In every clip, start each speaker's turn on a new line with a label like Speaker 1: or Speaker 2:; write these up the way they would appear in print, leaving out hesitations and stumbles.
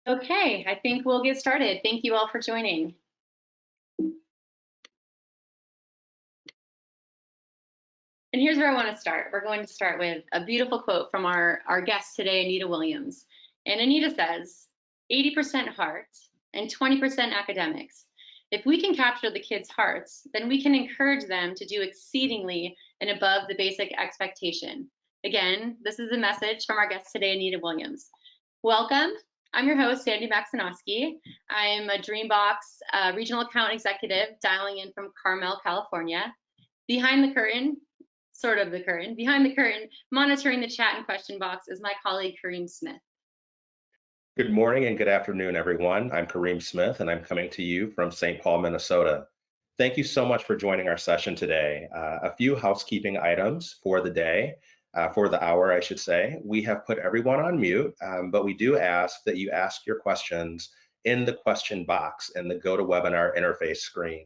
Speaker 1: Okay, I think we'll get started. Thank you all for joining. And here's where I want to start. We're going to start with a beautiful quote from our guest today, Anita Williams. And Anita says, 80% heart and 20% academics. If we can capture the kids' hearts, then we can encourage them to do exceedingly and above the basic expectation. Again, this is a message from our guest today, Anita Williams. Welcome. I'm your host, Sandy Maxinowski. I'm a Dreambox regional account executive dialing in from Carmel, California. Behind the curtain, behind the curtain, monitoring the chat and question box is my colleague, Kareem Smith.
Speaker 2: Good morning and good afternoon, everyone. I'm Kareem Smith, and I'm coming to you from St. Paul, Minnesota. Thank you so much for joining our session today. A few housekeeping items for the day, for the hour, I should say. We have put everyone on mute, but we do ask that you ask your questions in the question box in the GoToWebinar interface screen,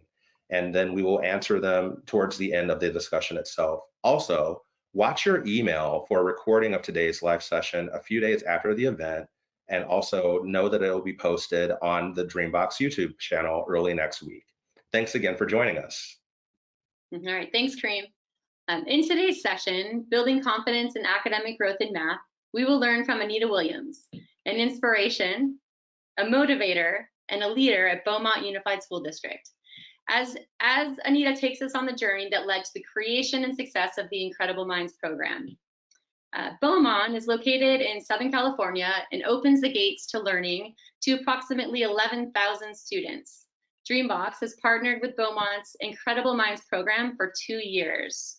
Speaker 2: and then we will answer them towards the end of the discussion itself. Also, watch your email for a recording of today's live session a few days after the event, and also know that it will be posted on the Dreambox YouTube channel early next week. Thanks again for joining us.
Speaker 1: All right, thanks, Kareem. In today's session, Building Confidence in Academic Growth in Math, we will learn from Anita Williams, an inspiration, a motivator, and a leader at Beaumont Unified School District. As Anita takes us on the journey that led to the creation and success of the Incredible Minds program. Beaumont is located in Southern California and opens the gates to learning to approximately 11,000 students. Dreambox has partnered with Beaumont's Incredible Minds program for 2 years.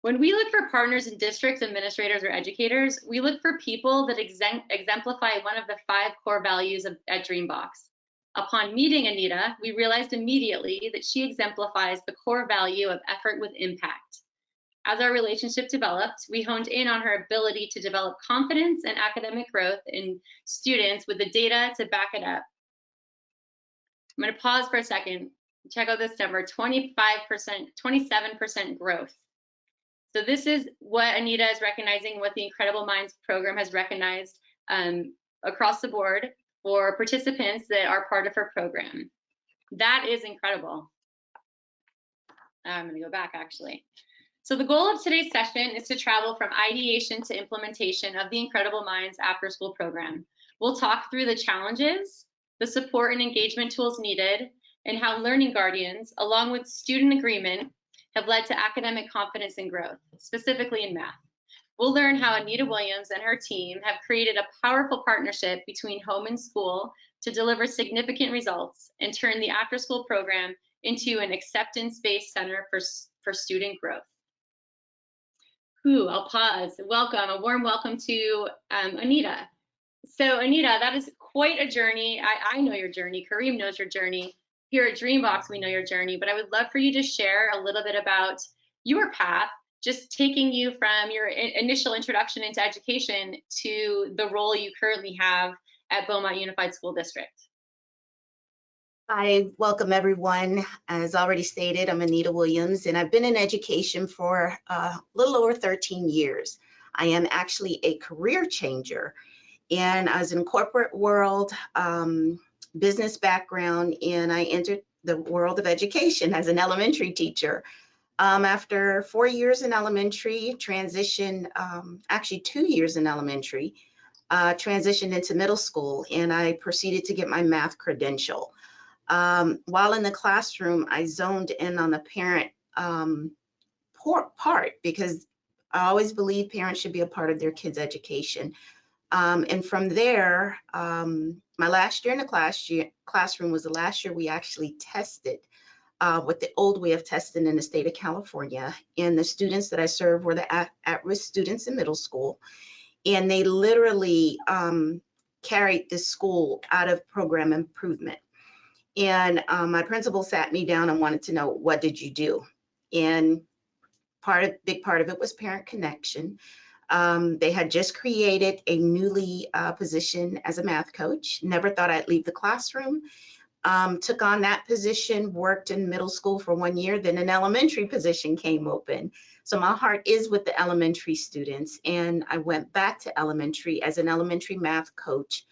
Speaker 1: When we look for partners in districts, administrators, or educators, we look for people that exemplify one of the 5 core values at Dreambox. Upon meeting Anita, we realized immediately that she exemplifies the core value of effort with impact. As our relationship developed, we honed in on her ability to develop confidence and academic growth in students with the data to back it up. I'm going to pause for a second. Check out this number, 25%, 27% growth. So this is what Anita is recognizing, what the Incredible Minds program has recognized across the board for participants that are part of her program. That is incredible. I'm going to go back, actually. So the goal of today's session is to travel from ideation to implementation of the Incredible Minds after-school program. We'll talk through the challenges, the support and engagement tools needed, and how learning guardians, along with student agreement, have led to academic confidence and growth, specifically in math. We'll learn how Anita Williams and her team have created a powerful partnership between home and school to deliver significant results and turn the after-school program into an acceptance-based center for student growth. I'll pause. Welcome, a warm welcome to Anita. So Anita, that is quite a journey. I know your journey. Kareem knows your journey. Here at Dreambox, we know your journey, but I would love for you to share a little bit about your path, just taking you from your initial introduction into education to the role you currently have at Beaumont Unified School District.
Speaker 3: Hi, welcome everyone. As already stated, I'm Anita Williams, and I've been in education for a little over 13 years. I am actually a career changer, and I was in corporate world, business background, and I entered the world of education as an elementary teacher. After 4 years in elementary, transitioned, actually 2 years in elementary, transitioned into middle school, and I proceeded to get my math credential. While in the classroom, I zoned in on the parent part because I always believe parents should be a part of their kids' education. And from there, my last year in the classroom was the last year we actually tested with the old way of testing in the state of California. And the students that I served were the at-risk students in middle school. And they literally carried the school out of program improvement. And my principal sat me down and wanted to know, what did you do? And big part of it was parent connection. They had just created a newly position as a math coach. Never thought I'd leave the classroom. Took on that position, worked in middle school for 1 year, then an elementary position came open. So my heart is with the elementary students, and I went back to elementary as an elementary math coach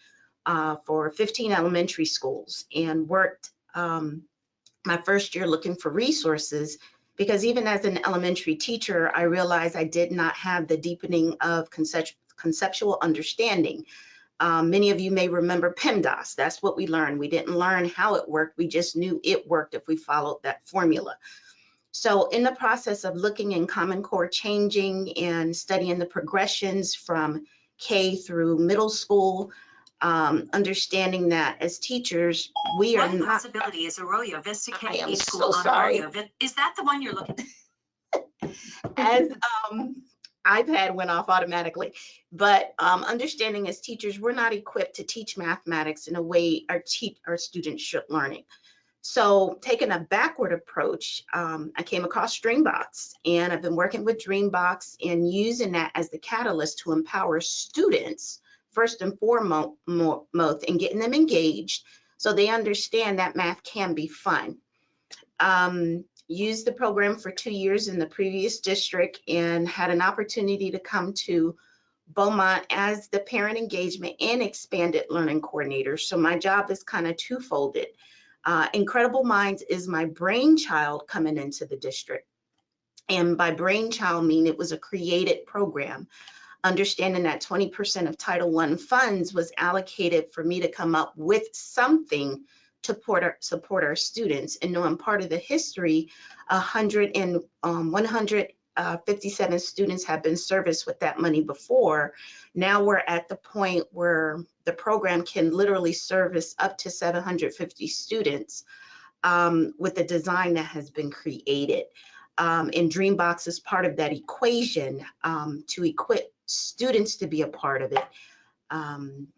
Speaker 3: for 15 elementary schools and worked my first year looking for resources, because even as an elementary teacher, I realized I did not have the deepening of conceptual understanding. Many of you may remember PEMDAS. That's what we learned. We didn't learn how it worked. We just knew it worked if we followed that formula. So in the process of looking in Common Core, changing and studying the progressions from K through middle school, understanding that as teachers, we are not.
Speaker 4: Possibility is Arroyo Vista K.
Speaker 3: I am
Speaker 4: School
Speaker 3: so
Speaker 4: on
Speaker 3: sorry.
Speaker 4: Is that the one you're looking at?
Speaker 3: As iPad went off automatically, but understanding as teachers, we're not equipped to teach mathematics in a way our students should learn it. So taking a backward approach, I came across Dreambox, and I've been working with Dreambox and using that as the catalyst to empower students first and foremost and getting them engaged so they understand that math can be fun. Used the program for 2 years in the previous district and had an opportunity to come to Beaumont as the parent engagement and expanded learning coordinator. So my job is kind of twofolded. Incredible Minds is my brainchild coming into the district. And by brainchild, I mean it was a created program, understanding that 20% of Title I funds was allocated for me to come up with something to support our students. And knowing part of the history, 157 students have been serviced with that money before. Now we're at the point where the program can literally service up to 750 students with the design that has been created. And Dreambox is part of that equation to equip students to be a part of it. And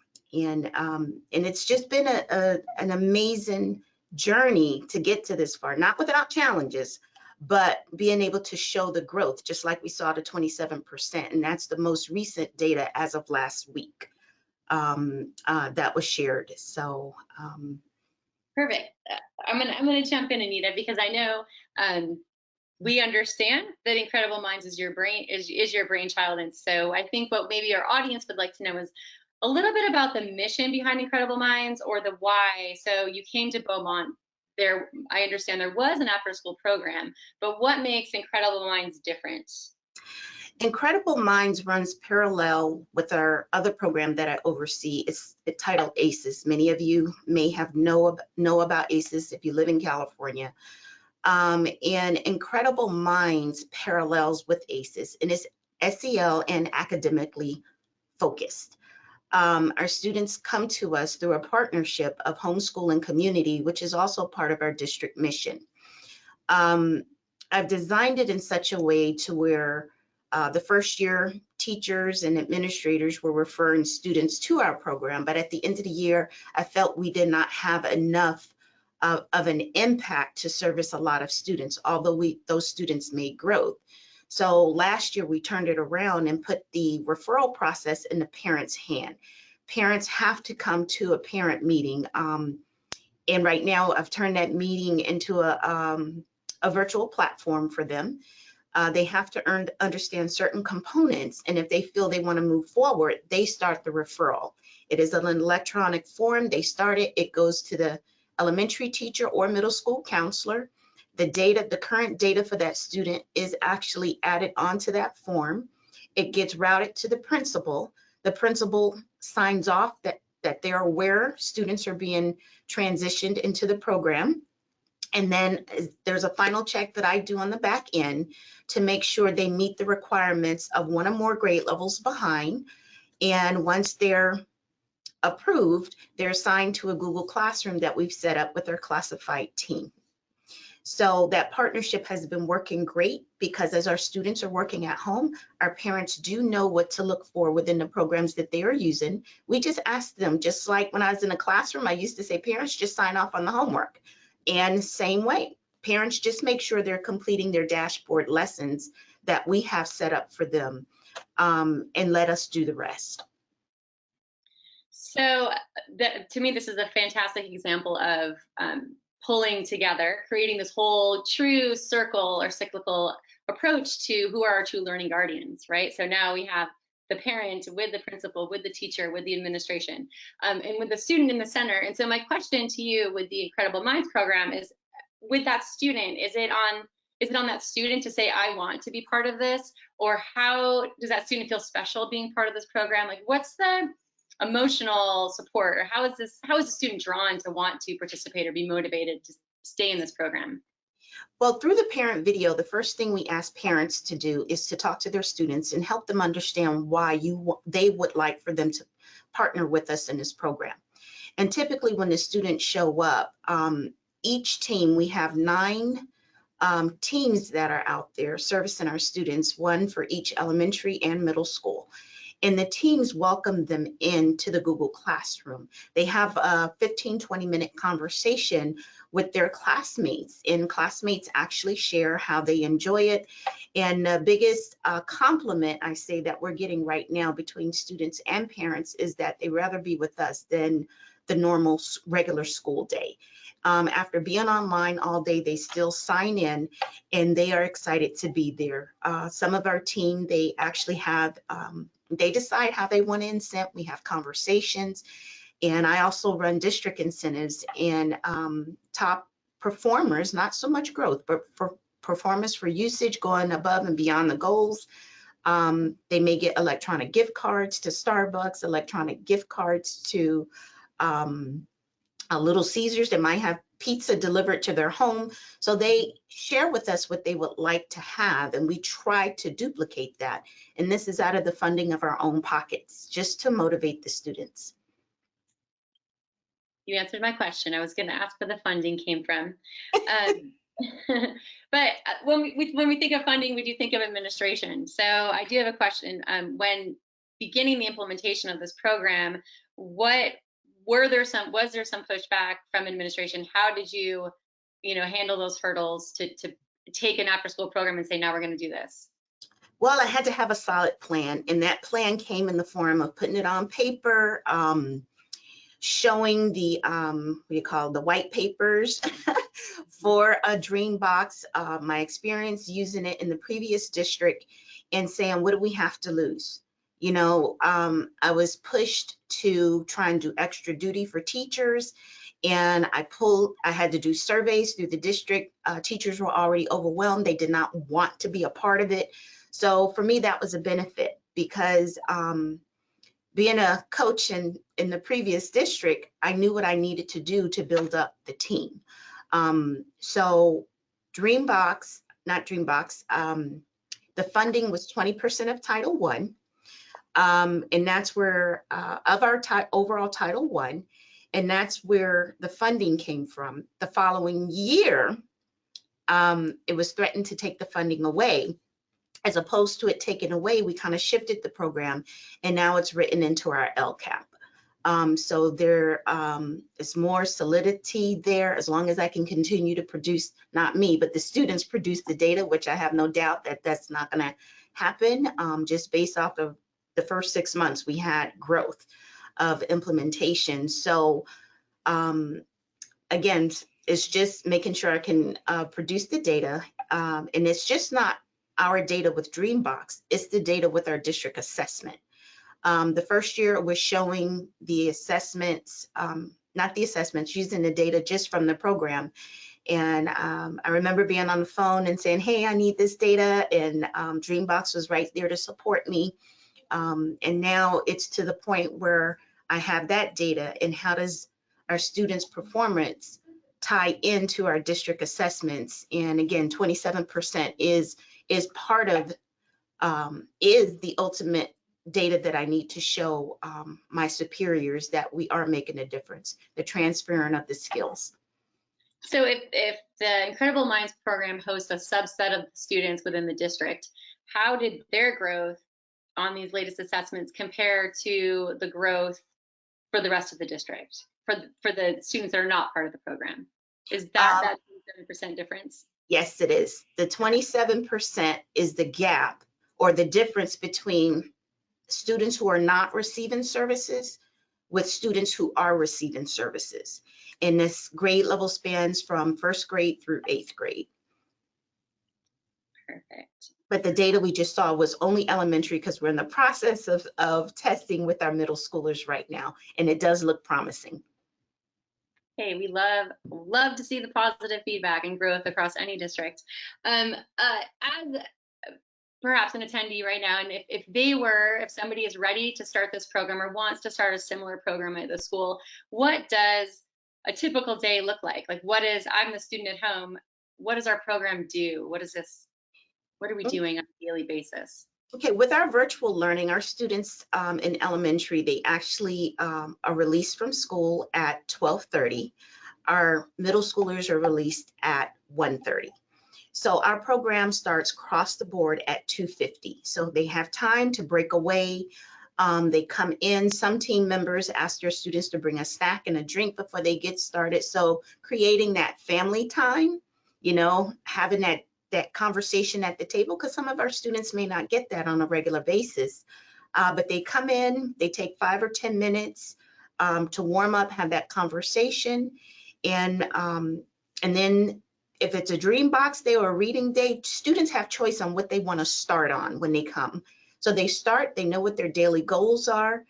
Speaker 3: it's just been an amazing journey to get to this far, not without challenges, but being able to show the growth, just like we saw the 27%. And that's the most recent data as of last week that was shared. So
Speaker 1: Perfect. I'm gonna jump in, Anita, because I know we understand that Incredible Minds is your brainchild, and so I think what maybe our audience would like to know is a little bit about the mission behind Incredible Minds, or the why. So you came to Beaumont. I understand there was an after-school program, but what makes Incredible Minds different?
Speaker 3: Incredible Minds runs parallel with our other program that I oversee. It's titled ACES. Many of you may have know about ACES if you live in California. And Incredible Minds parallels with ACES, and it's SEL and academically focused. Our students come to us through a partnership of homeschool and community, which is also part of our district mission. I've designed it in such a way to where the first year teachers and administrators were referring students to our program, but at the end of the year, I felt we did not have enough of an impact to service a lot of students, although those students made growth. So last year we turned it around and put the referral process in the parent's hand. Parents have to come to a parent meeting. And right now I've turned that meeting into a virtual platform for them. They have to understand certain components, and if they feel they want to move forward, they start the referral. It is an electronic form. They start it, it goes to the elementary teacher or middle school counselor. The current data for that student is actually added onto that form. It gets routed to the principal. The principal signs off that they're aware students are being transitioned into the program. And then there's a final check that I do on the back end to make sure they meet the requirements of one or more grade levels behind. And once they're approved, they're assigned to a Google Classroom that we've set up with our classified team. So that partnership has been working great, because as our students are working at home, our parents do know what to look for within the programs that they are using. We just ask them, just like when I was in a classroom, I used to say, parents, just sign off on the homework. And same way, parents just make sure they're completing their dashboard lessons that we have set up for them, and let us do the rest.
Speaker 1: So to me, this is a fantastic example of pulling together, creating this whole true circle or cyclical approach to who are our true learning guardians, right? So now we have the parent, with the principal, with the teacher, with the administration, and with the student in the center. And so my question to you with the Incredible Minds program is, with that student, is it on that student to say, I want to be part of this? Or how does that student feel special being part of this program? Like, what's the emotional support, or how is the student drawn to want to participate or be motivated to stay in this program?
Speaker 3: Well, through the parent video, the first thing we ask parents to do is to talk to their students and help them understand why they would like for them to partner with us in this program. And typically when the students show up, each team, we have 9 teams that are out there servicing our students, 1 for each elementary and middle school. And the teams welcome them into the Google Classroom. They have a 15-20-minute conversation with their classmates, and classmates actually share how they enjoy it. And the biggest compliment I say that we're getting right now between students and parents is that they rather be with us than the normal regular school day. After being online all day, they still sign in and they are excited to be there. Some of our team, they actually have, they decide how they want to incent. We have conversations, and I also run district incentives, and top performers, not so much growth, but for performance for usage going above and beyond the goals. They may get electronic gift cards to Starbucks, electronic gift cards to Little Caesars. They might have pizza delivered to their home. So they share with us what they would like to have, and we try to duplicate that. And this is out of the funding of our own pockets, just to motivate the students.
Speaker 1: You answered my question. I was going to ask where the funding came from. But when we think of funding, we do think of administration. So I do have a question. When beginning the implementation of this program, was there some pushback from administration? How did you handle those hurdles to take an after-school program and say, now we're going to do this?
Speaker 3: Well, I had to have a solid plan, and that plan came in the form of putting it on paper, showing the the white papers for a Dreambox, my experience using it in the previous district, and saying, what do we have to lose? I was pushed to try and do extra duty for teachers, and I had to do surveys through the district. Teachers were already overwhelmed. They did not want to be a part of it. So for me, that was a benefit, because being a coach in the previous district, I knew what I needed to do to build up the team. So Dreambox, not Dreambox, the funding was 20% of Title I. And that's where, of our overall Title I, and that's where the funding came from. The following year, it was threatened to take the funding away. As opposed to it taken away, we kind of shifted the program, and now it's written into our LCAP. So there is more solidity there, as long as I can continue to produce, not me, but the students produce the data, which I have no doubt that that's not going to happen. Just based off of the first 6 months, we had growth of implementation. So again, it's just making sure I can produce the data, and it's just not our data with Dreambox, it's the data with our district assessment. The first year was showing the assessments, not the assessments, using the data just from the program. And I remember being on the phone and saying, hey, I need this data, and Dreambox was right there to support me. And now it's to the point where I have that data, and how does our students' performance tie into our district assessments? And again, 27% is part of, is the ultimate data that I need to show my superiors that we are making a difference, the transferring of the skills.
Speaker 1: So if the Incredible Minds program hosts a subset of students within the district, how did their growth on these latest assessments compare to the growth for the rest of the district, for the students that are not part of the program? Is that 27% difference?
Speaker 3: Yes, it is. The 27% is the gap, or the difference between students who are not receiving services with students who are receiving services. And this grade level spans from 1st grade through 8th grade.
Speaker 1: Perfect.
Speaker 3: But the data we just saw was only elementary because we're in the process of testing with our middle schoolers right now, and it does look promising.
Speaker 1: Hey, we love to see the positive feedback and growth across any district. As perhaps an attendee right now, and if somebody is ready to start this program or wants to start a similar program at the school, what does a typical day look like? Like, I'm the student at home, what does our program do? What are we doing on a daily basis?
Speaker 3: Okay, with our virtual learning, our students in elementary, they actually are released from school at 12:30. Our middle schoolers are released at 1:30. So our program starts across the board at 2:50. So they have time to break away. They come in. Some team members ask their students to bring a snack and a drink before they get started. So creating that family time, having that conversation at the table, because some of our students may not get that on a regular basis. But they come in, they take 5 or 10 minutes to warm up, have that conversation. And then if it's a Dreambox day or a reading day, students have choice on what they want to start on when they come. So they know what their daily goals are,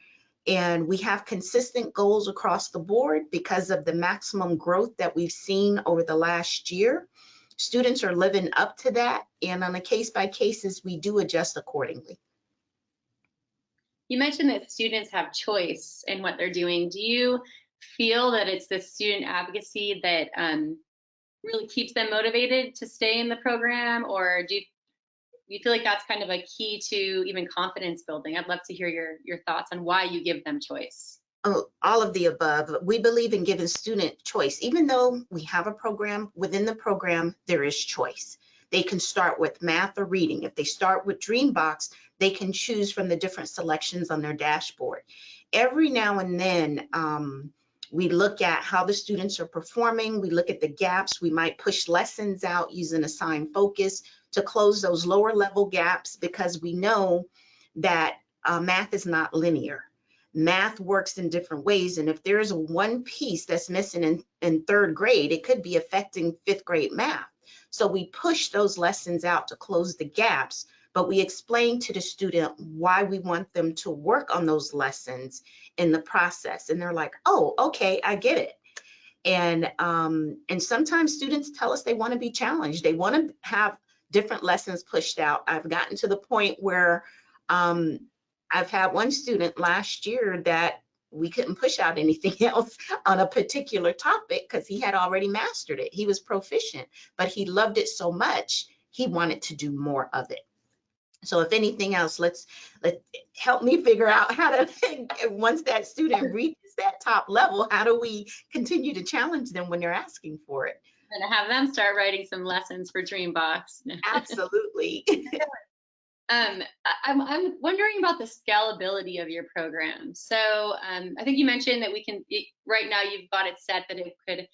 Speaker 3: and we have consistent goals across the board because of the maximum growth that we've seen over the last year. Students are living up to that, and on a case-by-cases, we do adjust accordingly.
Speaker 1: You mentioned that students have choice in what they're doing. Do you feel that it's the student advocacy that really keeps them motivated to stay in the program, or do you feel like that's kind of a key to even confidence building? I'd love to hear your thoughts on why you give them choice.
Speaker 3: Oh, all of the above. We believe in giving student choice. Even though we have a program, within the program, there is choice. They can start with math or reading. If they start with Dreambox, they can choose from the different selections on their dashboard. Every now and then, we look at how the students are performing. We look at the gaps. We might push lessons out using assigned focus to close those lower level gaps, because we know that math is not linear. Math works in different ways. And if there's one piece that's missing in 3rd grade, it could be affecting 5th grade math. So we push those lessons out to close the gaps, but we explain to the student why we want them to work on those lessons in the process. And they're like, oh, okay, I get it. And sometimes students tell us they want to be challenged. They want to have different lessons pushed out. I've gotten to the point where I've had one student last year that we couldn't push out anything else on a particular topic because he had already mastered it. He was proficient, but he loved it so much, he wanted to do more of it. So if anything else, let's help me figure out how to, once that student reaches that top level, how do we continue to challenge them when they're asking for it?
Speaker 1: I'm gonna have them start writing some lessons for Dreambox.
Speaker 3: Absolutely.
Speaker 1: I'm wondering about the scalability of your program. So I think you mentioned that right now you've got it set that it could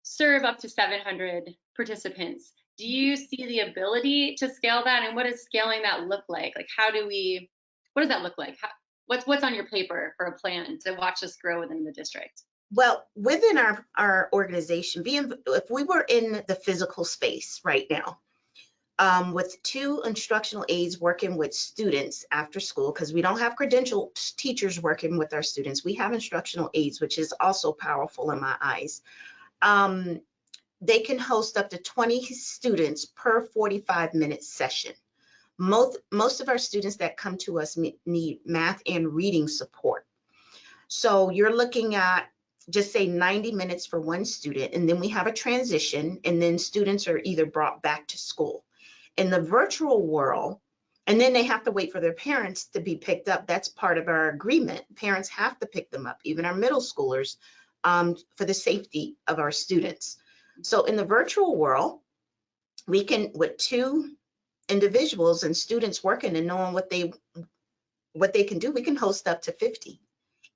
Speaker 1: serve up to 700 participants. Do you see the ability to scale that, and what does scaling that look like? Like, what does that look like? What's on your paper for a plan to watch us grow within the district?
Speaker 3: Well, within our organization, if we were in the physical space right now, with 2 instructional aides working with students after school, because we don't have credentialed teachers working with our students, we have instructional aides, which is also powerful in my eyes. They can host up to 20 students per 45-minute session. Most of our students that come to us need math and reading support. So you're looking at, just say 90 minutes for one student, and then we have a transition, and then students are either brought back to school. In the virtual world, and then they have to wait for their parents to be picked up. That's part of our agreement. Parents have to pick them up, even our middle schoolers, for the safety of our students. So in the virtual world, we can, with 2 individuals and students working and knowing what they can do, we can host up to 50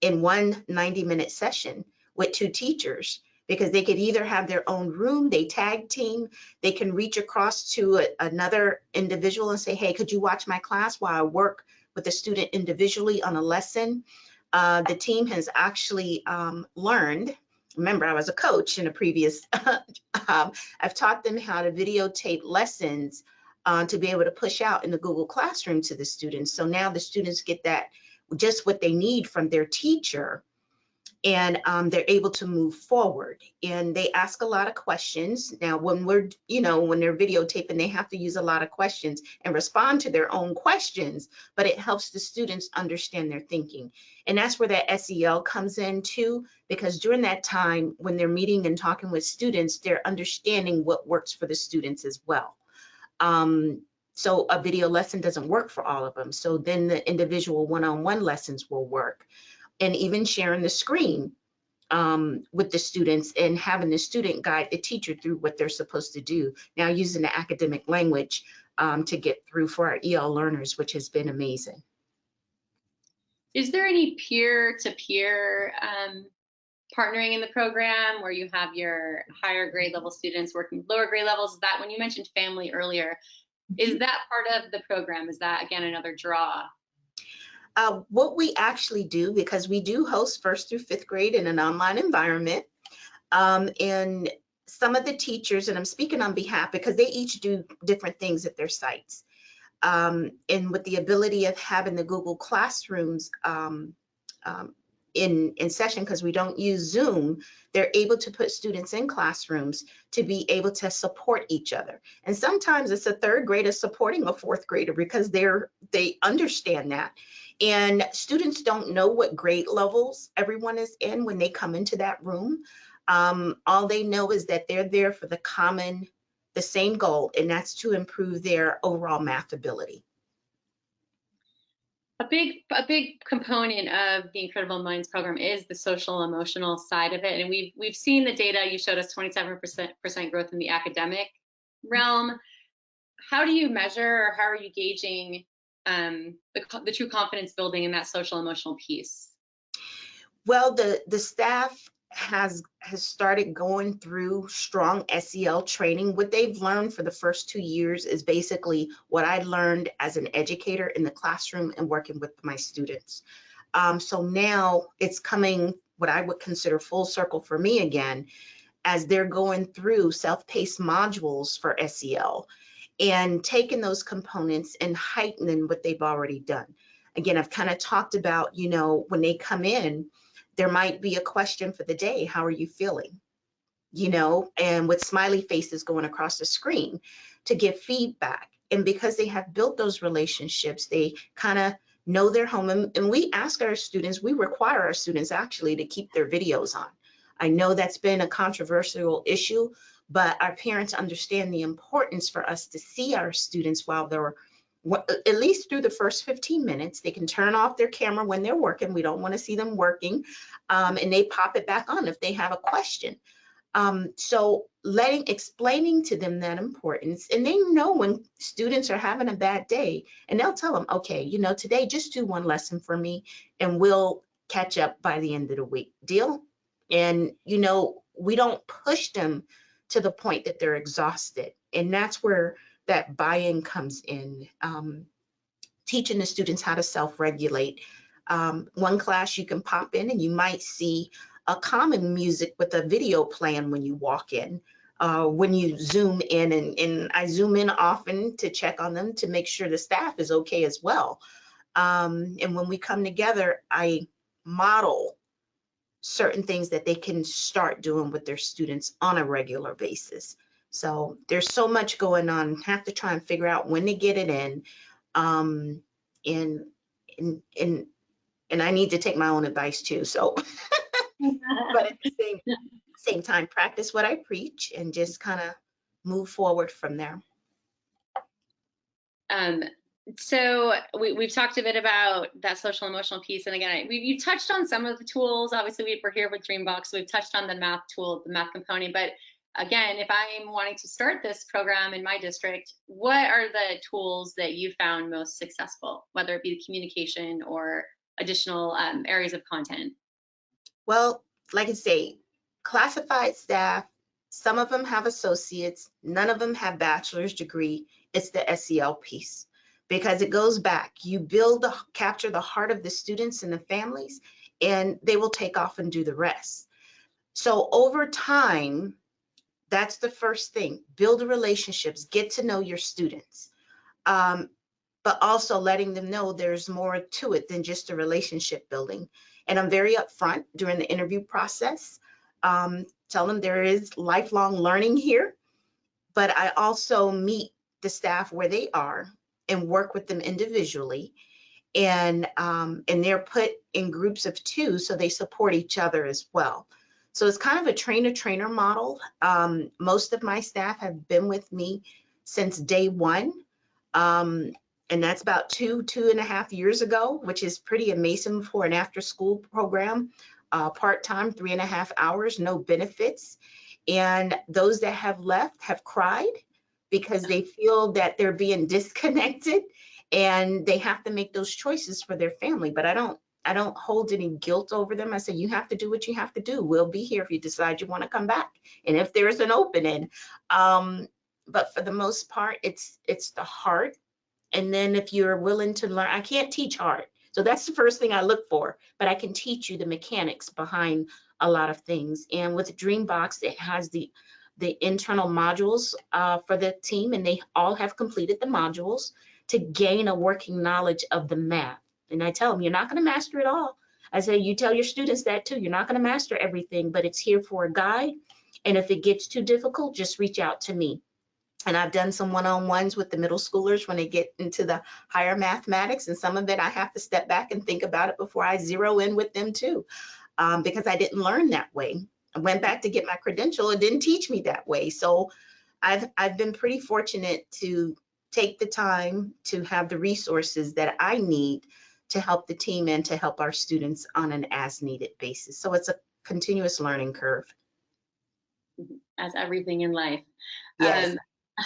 Speaker 3: in one 90-minute session with 2 teachers, because they could either have their own room, they tag team, they can reach across to another individual and say, hey, could you watch my class while I work with the student individually on a lesson? The team has actually learned, remember I was a coach in a previous, I've taught them how to videotape lessons to be able to push out in the Google Classroom to the students. So now the students get that, just what they need from their teacher, and they're able to move forward. And they ask a lot of questions. Now, when we're, when they're videotaping, they have to use a lot of questions and respond to their own questions, but it helps the students understand their thinking. And that's where that SEL comes in too, because during that time when they're meeting and talking with students, they're understanding what works for the students as well. So a video lesson doesn't work for all of them. So then the individual one-on-one lessons will work. And even sharing the screen with the students and having the student guide the teacher through what they're supposed to do. Now using the academic language to get through for our EL learners, which has been amazing.
Speaker 1: Is there any peer-to-peer partnering in the program where you have your higher grade level students working with lower grade levels? Is that, when you mentioned family earlier, is that part of the program? Is that, again, another draw?
Speaker 3: What we actually do, because we do host 1st through 5th grade in an online environment, and some of the teachers, and I'm speaking on behalf because they each do different things at their sites, and with the ability of having the Google Classrooms in session, because we don't use Zoom, they're able to put students in classrooms to be able to support each other. And sometimes it's a 3rd grader supporting a 4th grader because they understand that. And students don't know what grade levels everyone is in when they come into that room. All they know is that they're there for the same goal, and that's to improve their overall math ability.
Speaker 1: A big component of the Incredible Minds program is the social emotional side of it, and we've seen the data. You showed us 27% growth in the academic realm. How do you measure, or how are you gauging the true confidence building in that social emotional piece?
Speaker 3: Well, the staff has started going through strong SEL training. What they've learned for the first 2 years is basically what I learned as an educator in the classroom and working with my students. So now it's coming, what I would consider full circle for me again, as they're going through self-paced modules for SEL and taking those components and heightening what they've already done. Again, I've kind of talked about, when they come in, there might be a question for the day. How are you feeling? And with smiley faces going across the screen to give feedback. And because they have built those relationships, they kind of know their home. And we ask our students, we require our students actually to keep their videos on. I know that's been a controversial issue, but our parents understand the importance for us to see our students while they're, at least through the first 15 minutes. They can turn off their camera when they're working. We don't want to see them working, and they pop it back on if they have a question. So explaining to them that importance, and they know when students are having a bad day, and they'll tell them, okay, today just do one lesson for me and we'll catch up by the end of the week. Deal? And, we don't push them to the point that they're exhausted. And that's where that buy-in comes in, teaching the students how to self-regulate. One class you can pop in and you might see a calming music with a video playing when you walk in. When you zoom in, and I zoom in often to check on them to make sure the staff is okay as well. And when we come together, I model certain things that they can start doing with their students on a regular basis. So there's so much going on. Have to try and figure out when to get it in. And I need to take my own advice too. So, but at the same time, practice what I preach and just kind of move forward from there.
Speaker 1: So we've talked a bit about that social emotional piece, and again, you touched on some of the tools. Obviously, we're here with Dreambox, so we've touched on the math tool, the math component. But again, if I'm wanting to start this program in my district, what are the tools that you found most successful, whether it be the communication or additional areas of content?
Speaker 3: Well, like I say, classified staff, some of them have associates, none of them have bachelor's degree. It's the SEL piece, because it goes back. You capture the heart of the students and the families, and they will take off and do the rest. So over time, that's the first thing. Build relationships, get to know your students. but also letting them know there's more to it than just a relationship building. And I'm very upfront during the interview process. Tell them there is lifelong learning here, but I also meet the staff where they are and work with them individually. And they're put in groups of 2, so they support each other as well. So it's kind of a trainer-trainer model. Most of my staff have been with me since day 1. And that's about 2.5 years ago, which is pretty amazing for an after-school program, part-time, 3.5 hours, no benefits. And those that have left have cried because they feel that they're being disconnected and they have to make those choices for their family. But I don't hold any guilt over them. I say, you have to do what you have to do. We'll be here if you decide you want to come back. And if there's an opening. But for the most part, it's the heart. And then if you're willing to learn, I can't teach heart. So that's the first thing I look for, but I can teach you the mechanics behind a lot of things. And with Dreambox, it has the internal modules for the team, and they all have completed the modules to gain a working knowledge of the math. And I tell them, you're not going to master it all. I say, you tell your students that too. You're not going to master everything, but it's here for a guide. And if it gets too difficult, just reach out to me. And I've done some one-on-ones with the middle schoolers when they get into the higher mathematics, and some of it I have to step back and think about it before I zero in with them too, because I didn't learn that way. I went back to get my credential. It didn't teach me that way. So I've been pretty fortunate to take the time to have the resources that I need to help the team and to help our students on an as-needed basis. So it's a continuous learning curve.
Speaker 1: As everything in life.
Speaker 3: Yes.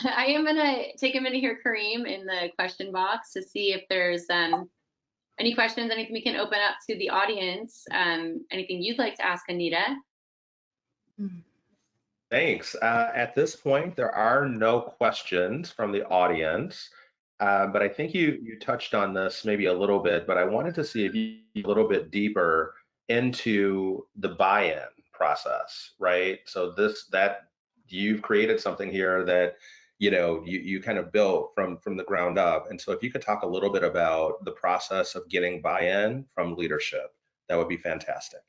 Speaker 1: I am going to take a minute here, Kareem, in the question box to see if there's any questions, anything we can open up to the audience, anything you'd like to ask Anita.
Speaker 2: Thanks. At this point, there are no questions from the audience, but I think you touched on this maybe a little bit, but I wanted to see if you a little bit deeper into the buy-in process, right? So that you've created something here that you kind of built from the ground up. And so if you could talk a little bit about the process of getting buy-in from leadership, that would be fantastic.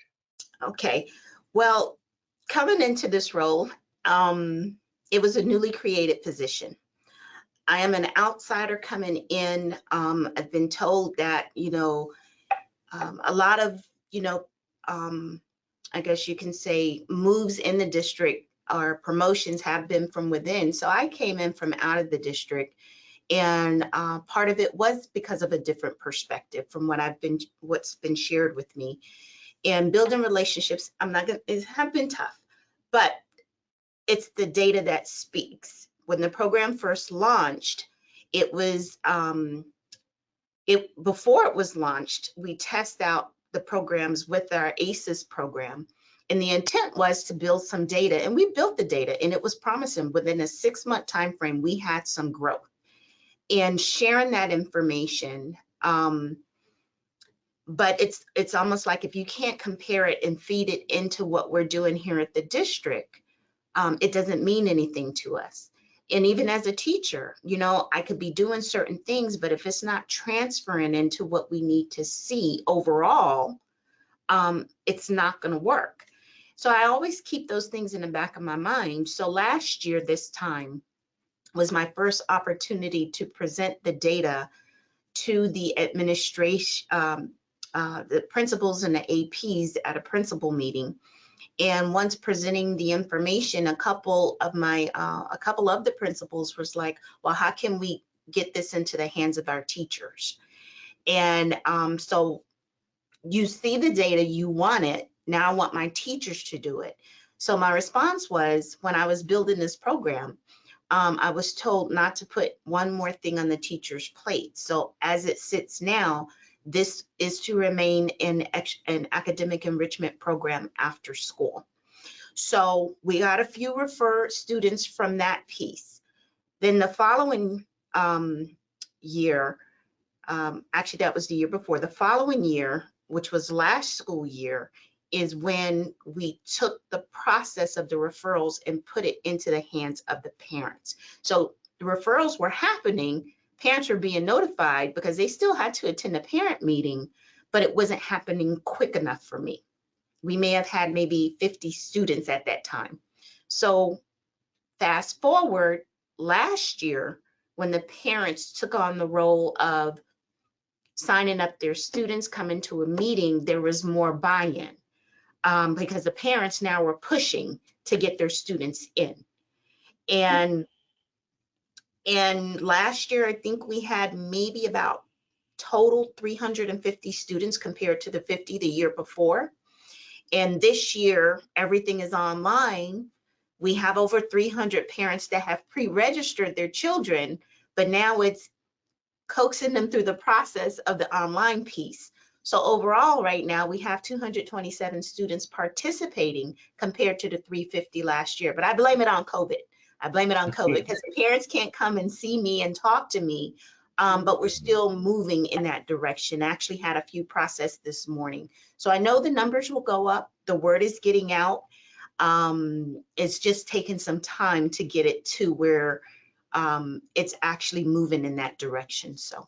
Speaker 3: Okay. Well, coming into this role, it was a newly created position. I am an outsider coming in. I've been told that, a lot of, I guess you can say moves in the district or promotions have been from within. So I came in from out of the district, and part of it was because of a different perspective from what's been shared with me. And building relationships, it have been tough, but it's the data that speaks. When the program first launched, it was before it was launched, we test out the programs with our ACES program. And the intent was to build some data, and we built the data, and it was promising. Within a 6-month time frame, we had some growth. And sharing that information, but it's almost like if you can't compare it and feed it into what we're doing here at the district, it doesn't mean anything to us. And even as a teacher, I could be doing certain things, but if it's not transferring into what we need to see overall, it's not going to work. So I always keep those things in the back of my mind. So last year, this time was my first opportunity to present the data to the administration, the principals and the APs at a principal meeting. And once presenting the information, a couple of the principals was like, well, how can we get this into the hands of our teachers? And so you see the data, you want it. Now I want my teachers to do it. So my response was, when I was building this program, I was told not to put one more thing on the teacher's plate. So as it sits now, this is to remain in an academic enrichment program after school. So we got a few referred students from that piece. Then the following year, actually that was the year before, the following year, which was last school year, is when we took the process of the referrals and put it into the hands of the parents. So the referrals were happening, parents were being notified because they still had to attend a parent meeting, but it wasn't happening quick enough for me. We may have had maybe 50 students at that time. So fast forward last year, when the parents took on the role of signing up their students, coming to a meeting, there was more buy-in because the parents now were pushing to get their students in. And last year, I think we had maybe about total 350 students compared to the 50 the year before. And this year, everything is online. We have over 300 parents that have pre-registered their children, but now it's coaxing them through the process of the online piece. So overall, right now, we have 227 students participating compared to the 350 last year. But I blame it on COVID. I blame it on COVID because the parents can't come and see me and talk to me, but we're still moving in that direction. I actually had a few processed this morning. So I know the numbers will go up. The word is getting out. It's just taking some time to get it to where it's actually moving in that direction. So.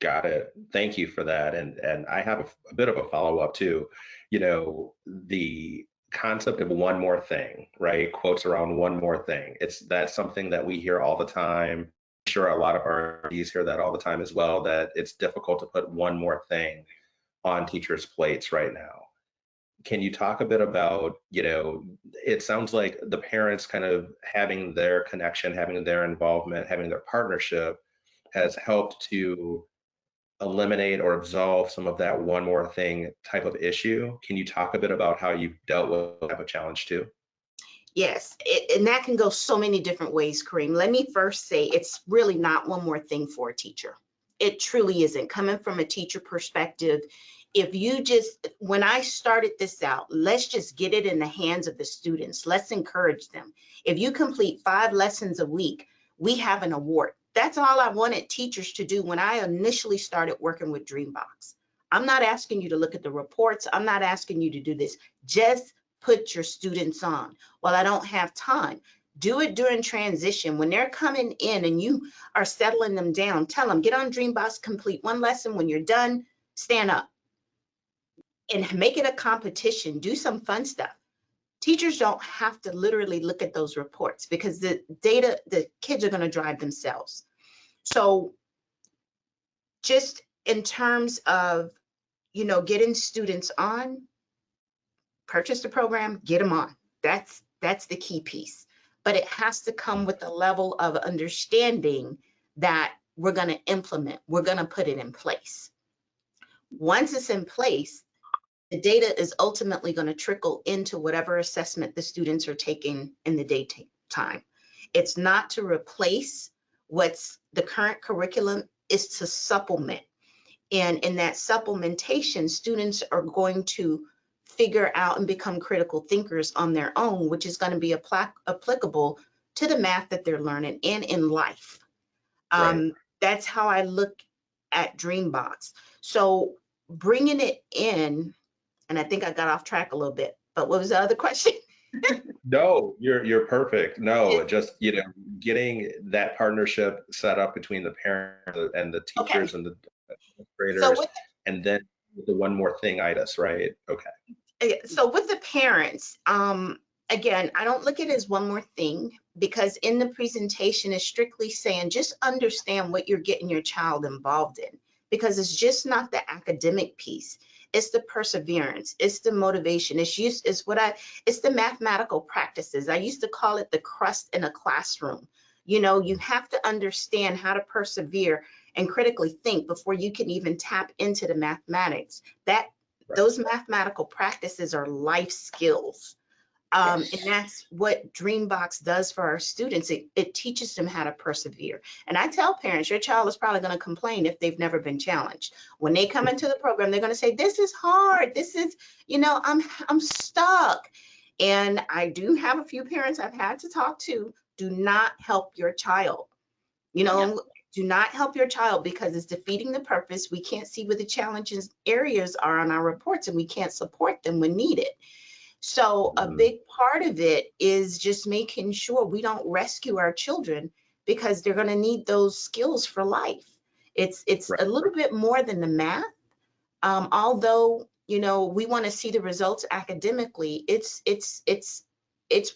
Speaker 2: Got it. Thank you for that. And I have a bit of a follow-up too. The concept of one more thing, right? Quotes around one more thing. That's something that we hear all the time. I'm sure a lot of our RDs hear that all the time as well, that it's difficult to put one more thing on teachers' plates right now. Can you talk a bit about, it sounds like the parents kind of having their connection, having their involvement, having their partnership has helped to eliminate or absolve some of that one more thing type of issue. Can you talk a bit about how you've dealt with that type of challenge too?
Speaker 3: Yes, and that can go so many different ways, Kareem. Let me first say it's really not one more thing for a teacher. It truly isn't. Coming from a teacher perspective, if you just, when I started this out, let's just get it in the hands of the students. Let's encourage them. If you complete 5 lessons a week, we have an award. That's all I wanted teachers to do when I initially started working with Dreambox. I'm not asking you to look at the reports. I'm not asking you to do this. Just put your students on. Well, I don't have time. Do it during transition. When they're coming in and you are settling them down, tell them, get on Dreambox, complete 1 lesson. When you're done, stand up and make it a competition. Do some fun stuff. Teachers don't have to literally look at those reports because the data, the kids are going to drive themselves. So just in terms of, getting students on, purchase the program, get them on. That's the key piece. But it has to come with a level of understanding that we're going to implement, we're going to put it in place. Once it's in place, the data is ultimately going to trickle into whatever assessment the students are taking in the daytime. It's not to replace what's the current curriculum, is to supplement. And in that supplementation, students are going to figure out and become critical thinkers on their own, which is going to be applicable to the math that they're learning and in life.
Speaker 2: Right.
Speaker 3: That's how I look at Dreambox. So bringing it in, and I think I got off track a little bit, but what was the other question?
Speaker 2: No, you're perfect. No, just, getting that partnership set up between the parents and the
Speaker 3: Okay.
Speaker 2: teachers and the
Speaker 3: So
Speaker 2: administrators, and then the one more thing itis, right? Okay.
Speaker 3: So with the parents, again, I don't look at it as one more thing because in the presentation is strictly saying just understand what you're getting your child involved in, because it's just not the academic piece. It's the perseverance, it's the motivation, it's the mathematical practices. I used to call it the crust in a classroom. You have to understand how to persevere and critically think before you can even tap into the mathematics. Those mathematical practices are life skills. And that's what Dreambox does for our students. It teaches them how to persevere. And I tell parents, your child is probably going to complain if they've never been challenged. When they come into the program, they're going to say, this is hard. This is, I'm stuck. And I do have a few parents I've had to talk to. Do not help your child. Do not help your child because it's defeating the purpose. We can't see where the challenges areas are on our reports and we can't support them when needed. So a big part of it is just making sure we don't rescue our children because they're going to need those skills for life. It's
Speaker 2: Right.
Speaker 3: a little bit more than the math. Although, we want to see the results academically, it's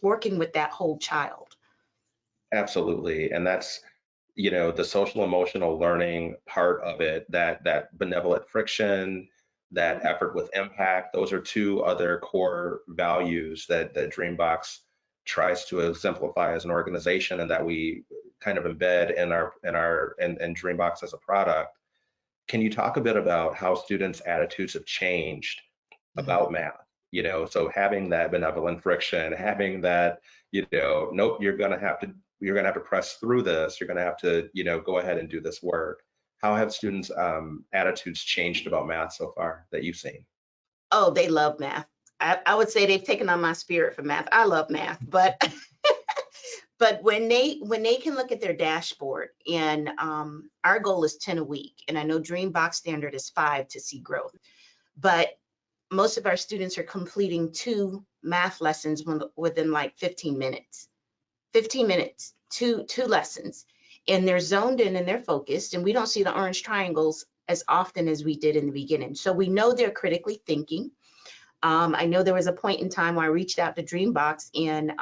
Speaker 3: working with that whole child.
Speaker 2: Absolutely. And that's, the social emotional learning part of it, that benevolent friction, that effort with impact, those are two other core values that Dreambox tries to exemplify as an organization and that we kind of embed in Dreambox as a product. Can you talk a bit about how students' attitudes have changed about math? So having that benevolent friction, having that, nope, you're gonna have to press through this. You're gonna have to, go ahead and do this work. How have students' attitudes changed about math so far that you've seen?
Speaker 3: Oh, they love math. I would say they've taken on my spirit for math. I love math, but but when they can look at their dashboard, and our goal is 10 a week, and I know Dreambox standard is 5 to see growth, but most of our students are completing 2 math lessons within like 15 minutes. 15 minutes, two lessons, and they're zoned in and they're focused, and we don't see the orange triangles as often as we did in the beginning. So we know they're critically thinking. I know there was a point in time where I reached out to Dreambox, and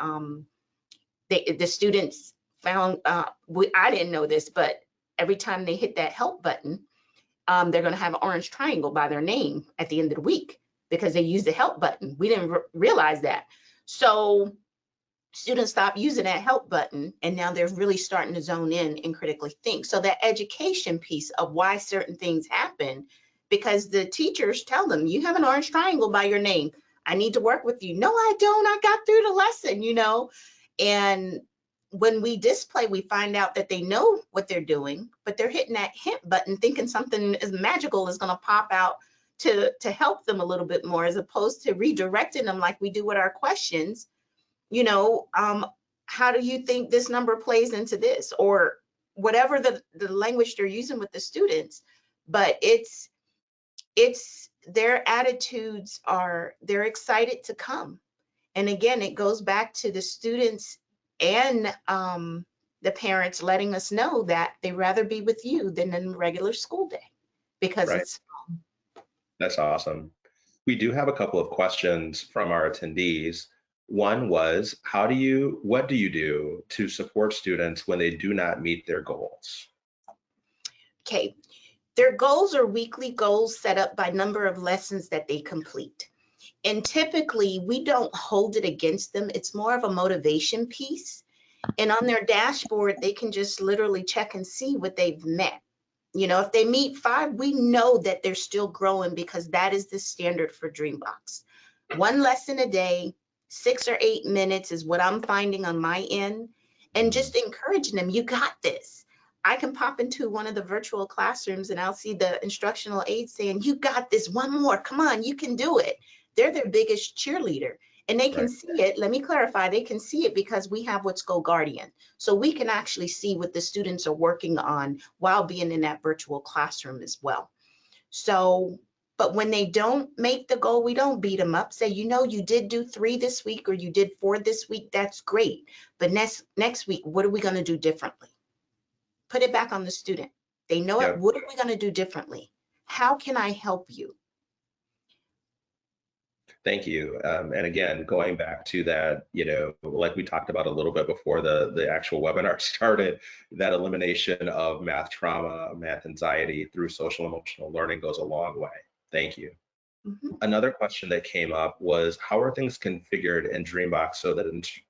Speaker 3: the students found, I didn't know this, but every time they hit that help button, they're going to have an orange triangle by their name at the end of the week because they used the help button. We didn't realize that. So students stopped using that help button, and now they're really starting to zone in and critically think. So that education piece of why certain things happen, because the teachers tell them, you have an orange triangle by your name. I need to work with you. No, I don't. I got through the lesson. And when we display, we find out that they know what they're doing, but they're hitting that hint button thinking something as magical is going to pop out to help them a little bit more, as opposed to redirecting them like we do with our questions. How do you think this number plays into this, or whatever the language they're using with the students? But it's their attitudes they're excited to come. And again, it goes back to the students and the parents letting us know that they'd rather be with you than in a regular school day, because
Speaker 2: Right.
Speaker 3: it's
Speaker 2: That's awesome. We do have a couple of questions from our attendees. One was, what do you do to support students when they do not meet their goals?
Speaker 3: okay. Their goals are weekly goals set up by number of lessons that they complete. And typically, we don't hold it against them. It's more of a motivation piece. And on their dashboard, they can just literally check and see what they've met. If they meet 5, we know that they're still growing, because that is the standard for Dreambox. 1 lesson a day, 6 or 8 minutes is what I'm finding on my end. And just encouraging them, you got this. I can pop into one of the virtual classrooms and I'll see the instructional aide saying, you got this, 1 more, come on, you can do it. They're their biggest cheerleader. And they can
Speaker 2: Right.
Speaker 3: see it. Let me clarify, they can see it because we have what's Go Guardian. So we can actually see what the students are working on while being in that virtual classroom as well. So, but when they don't make the goal, we don't beat them up. Say, you did do 3 this week, or you did 4 this week. That's great. But next week, what are we going to do differently? Put it back on the student. They know it.
Speaker 2: Yep.
Speaker 3: What are we going to do differently? How can I help you?
Speaker 2: Thank you. And again, going back to that, like we talked about a little bit before the actual webinar started, that elimination of math trauma, math anxiety through social emotional learning goes a long way. Thank you.
Speaker 3: Mhm.
Speaker 2: Another question that came up was, how are things configured in Dreambox so that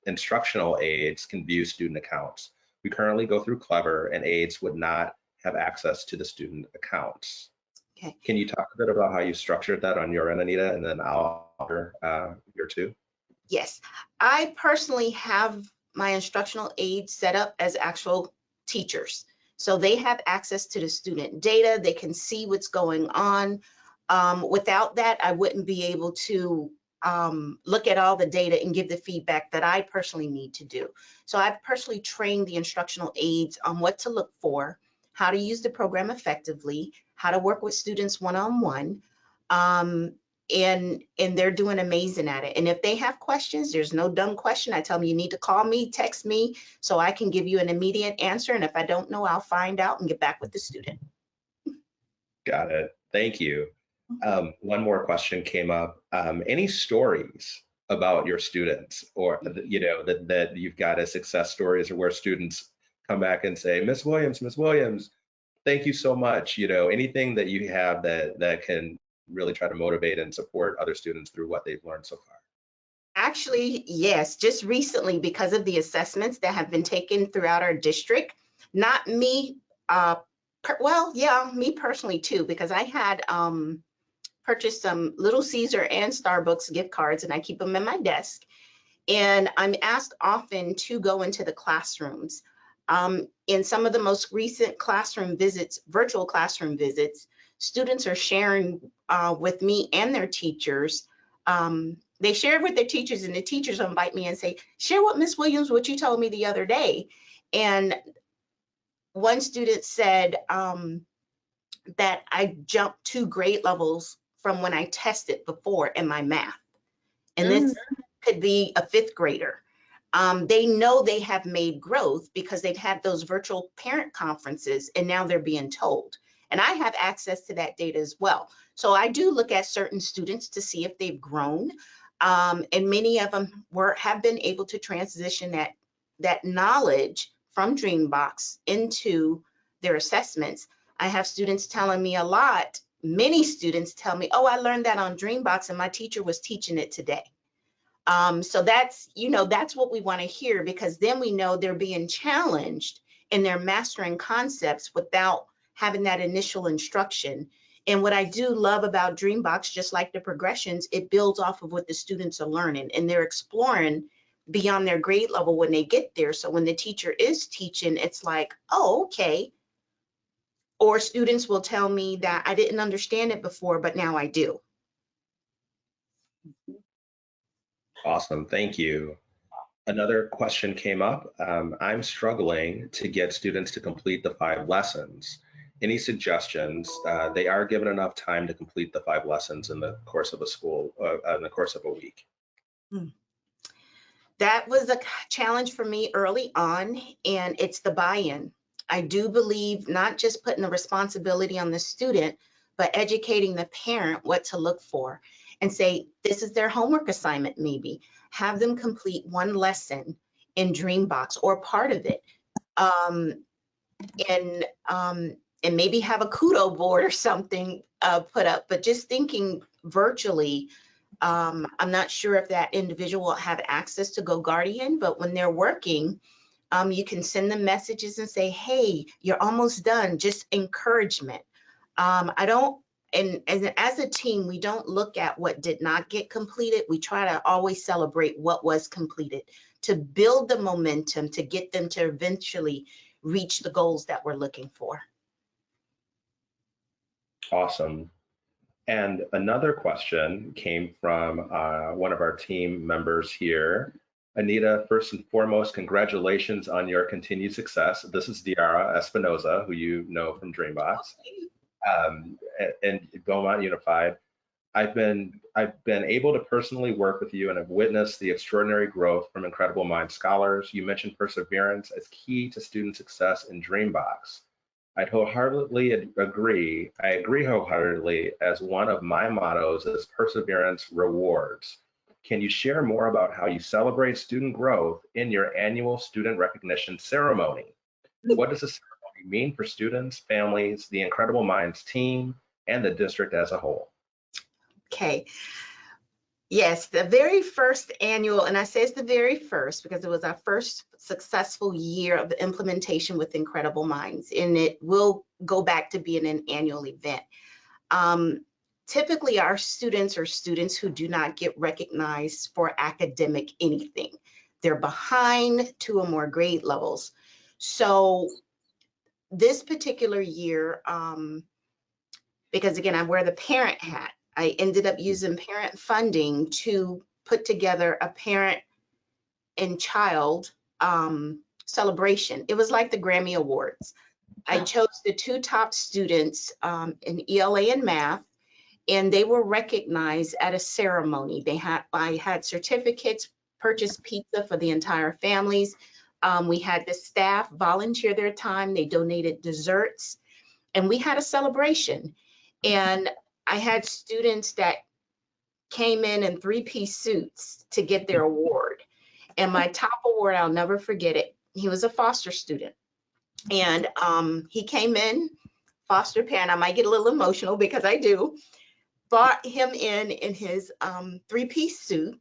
Speaker 2: instructional aides can view student accounts? We currently go through Clever, and aides would not have access to the student accounts.
Speaker 3: Okay.
Speaker 2: Can you talk a bit about how you structured that on your end, Anita, and then I'll your two?
Speaker 3: Yes, I personally have my instructional aides set up as actual teachers. So they have access to the student data. They can see what's going on. Without that, I wouldn't be able to look at all the data and give the feedback that I personally need to do. So I've personally trained the instructional aides on what to look for, how to use the program effectively, how to work with students one-on-one. and they're doing amazing at it. And if they have questions, there's no dumb question. I tell them, you need to call me, text me, so I can give you an immediate answer. And if I don't know, I'll find out and get back with the student.
Speaker 2: Got it. Thank you. One more question came up. Any stories about your students, or that you've got as success stories, or where students come back and say, Miss Williams, thank you so much. Anything that you have that can really try to motivate and support other students through what they've learned so far.
Speaker 3: Actually, yes, just recently, because of the assessments that have been taken throughout our district, not me, well, yeah, me personally too, because I had purchased some Little Caesar and Starbucks gift cards, and I keep them in my desk. And I'm asked often to go into the classrooms. In some of the most recent classroom visits, virtual classroom visits, students are sharing with me and their teachers. They share with their teachers, and the teachers invite me and say, share with Miss Williams what you told me the other day. And one student said that I jumped 2 grade levels from when I tested before in my math. And this could be a 5th grader. They know they have made growth because they've had those virtual parent conferences, and now they're being told. And I have access to that data as well. So I do look at certain students to see if they've grown. And many of them have been able to transition that knowledge from Dreambox into their assessments. I have students telling me a lot. Many students tell me, oh, I learned that on Dreambox and my teacher was teaching it today. So that's what we want to hear, because then we know they're being challenged and they're mastering concepts without having that initial instruction. And what I do love about Dreambox, just like the progressions, it builds off of what the students are learning, and they're exploring beyond their grade level when they get there. So when the teacher is teaching, it's like, oh, okay. Or students will tell me that I didn't understand it before, but now I do.
Speaker 2: Awesome, thank you. Another question came up. I'm struggling to get students to complete the 5 lessons. Any suggestions? They are given enough time to complete the 5 lessons in the course of in the course of a week.
Speaker 3: That was a challenge for me early on, and it's the buy-in. I do believe not just putting the responsibility on the student, but educating the parent what to look for, and say, this is their homework assignment maybe. Have them complete 1 lesson in Dreambox or part of it. And maybe have a kudo board or something put up, but just thinking virtually. I'm not sure if that individual will have access to GoGuardian, but when they're working, you can send them messages and say, hey, you're almost done, just encouragement. And as a team, we don't look at what did not get completed. We try to always celebrate what was completed to build the momentum to get them to eventually reach the goals that we're looking for.
Speaker 2: Awesome. And another question came from one of our team members here. Anita, first and foremost, congratulations on your continued success. This is Diara Espinoza, who you know from Dreambox, and Beaumont Unified. I've been able to personally work with you and have witnessed the extraordinary growth from Incredible Minds scholars. You mentioned perseverance as key to student success in Dreambox. I'd wholeheartedly agree. I agree wholeheartedly, as one of my mottos is perseverance rewards. Can you share more about how you celebrate student growth in your annual student recognition ceremony? What does the ceremony mean for students, families, the Incredible Minds team, and the district as a whole?
Speaker 3: Okay. Yes, the very first annual, and I say it's the very first because it was our first successful year of implementation with Incredible Minds, and it will go back to being an annual event. Typically, our students are students who do not get recognized for academic anything. They're behind 2 or more grade levels. So this particular year, because again, I wear the parent hat, I ended up using parent funding to put together a parent and child celebration. It was like the Grammy Awards. I chose the 2 top students in ELA and math, and they were recognized at a ceremony. I had certificates, purchased pizza for the entire families. We had the staff volunteer their time. They donated desserts, and we had a celebration. And I had students that came in three-piece suits to get their award. And my top award, I'll never forget it. He was a foster student. And he came in, foster parent. I might get a little emotional because I do. Brought him in his three-piece suit.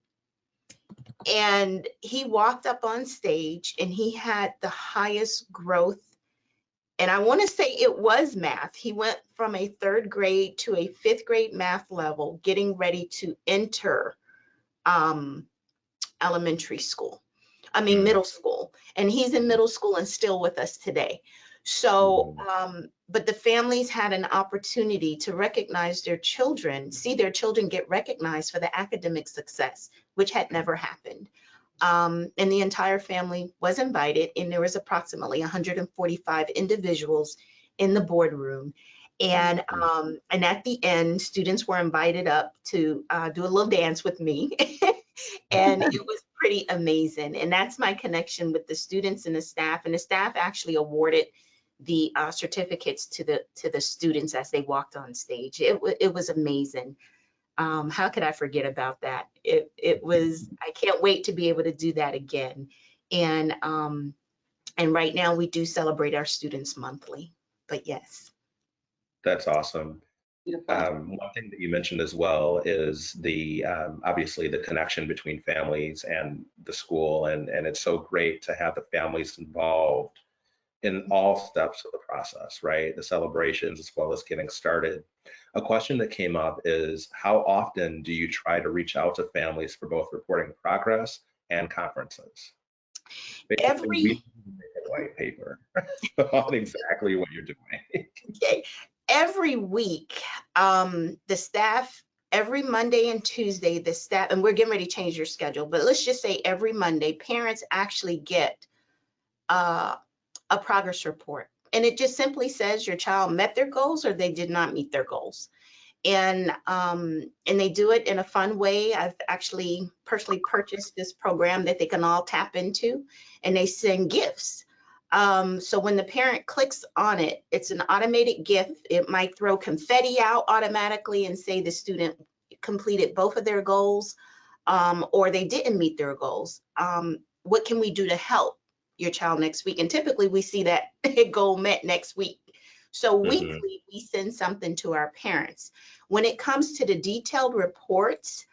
Speaker 3: And he walked up on stage and he had the highest growth. And I want to say it was math. He went from a 3rd grade to a 5th grade math level, getting ready to enter elementary school. Middle school. And he's in middle school and still with us today. So, but the families had an opportunity to recognize their children, see their children get recognized for the academic success, which had never happened. And the entire family was invited, and there was approximately 145 individuals in the boardroom. And at the end, students were invited up to do a little dance with me. And it was pretty amazing. And that's my connection with the students and the staff. And the staff actually awarded the certificates to the students as they walked on stage. It was amazing. How could I forget about that? It was, I can't wait to be able to do that again. And right now we do celebrate our students monthly, but yes.
Speaker 2: That's awesome.
Speaker 1: Beautiful.
Speaker 2: One thing that you mentioned as well is the obviously the connection between families and the school, and it's so great to have the families involved in all steps of the process, right? The celebrations as well as getting started. A question that came up is, how often do you try to reach out to families for both reporting progress and conferences? Basically, we need a white paper on exactly what you're doing.
Speaker 3: Okay. Every week, the staff, every Monday and Tuesday, the staff, and we're getting ready to change your schedule, but let's just say every Monday, parents actually get a progress report. And it just simply says your child met their goals or they did not meet their goals. And they do it in a fun way. I've actually personally purchased this program that they can all tap into, and they send gifts. So when the parent clicks on it, it's an automated gift. It might throw confetti out automatically and say the student completed both of their goals, or they didn't meet their goals. What can we do to help your child next week? And typically we see that goal met next week. So weekly, we send something to our parents. When it comes to the detailed reports,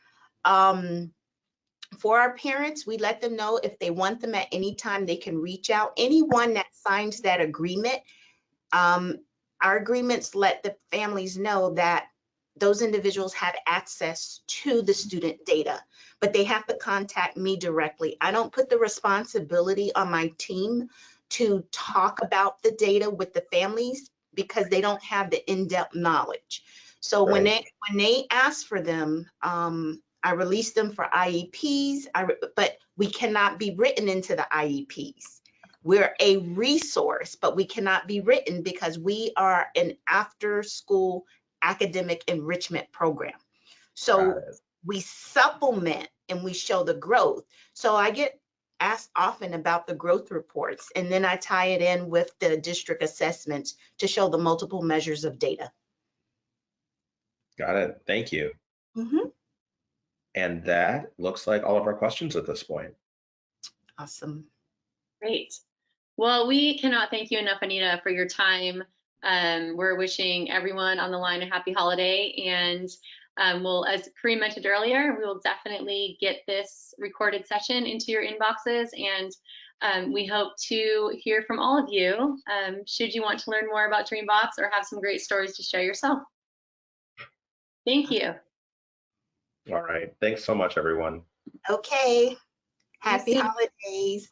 Speaker 3: for our parents, we let them know if they want them at any time, they can reach out. Anyone that signs that agreement, our agreements let the families know that those individuals have access to the student data, but they have to contact me directly. I don't put the responsibility on my team to talk about the data with the families because they don't have the in-depth knowledge. So when they ask for them, I release them for IEPs, but we cannot be written into the IEPs. We're a resource, but we cannot be written because we are an after-school academic enrichment program. So we supplement and we show the growth. So I get asked often about the growth reports, and then I tie it in with the district assessments to show the multiple measures of data.
Speaker 2: Got it. Thank you. And that looks like all of our questions at this point.
Speaker 3: Awesome.
Speaker 1: Great. Well, we cannot thank you enough, Anita, for your time. We're wishing everyone on the line a happy holiday, and we'll, as Kareem mentioned earlier, we will definitely get this recorded session into your inboxes, and we hope to hear from all of you should you want to learn more about Dreambox or have some great stories to share yourself. Thank you.
Speaker 2: All right. Thanks so much, everyone.
Speaker 3: Okay. Happy holidays.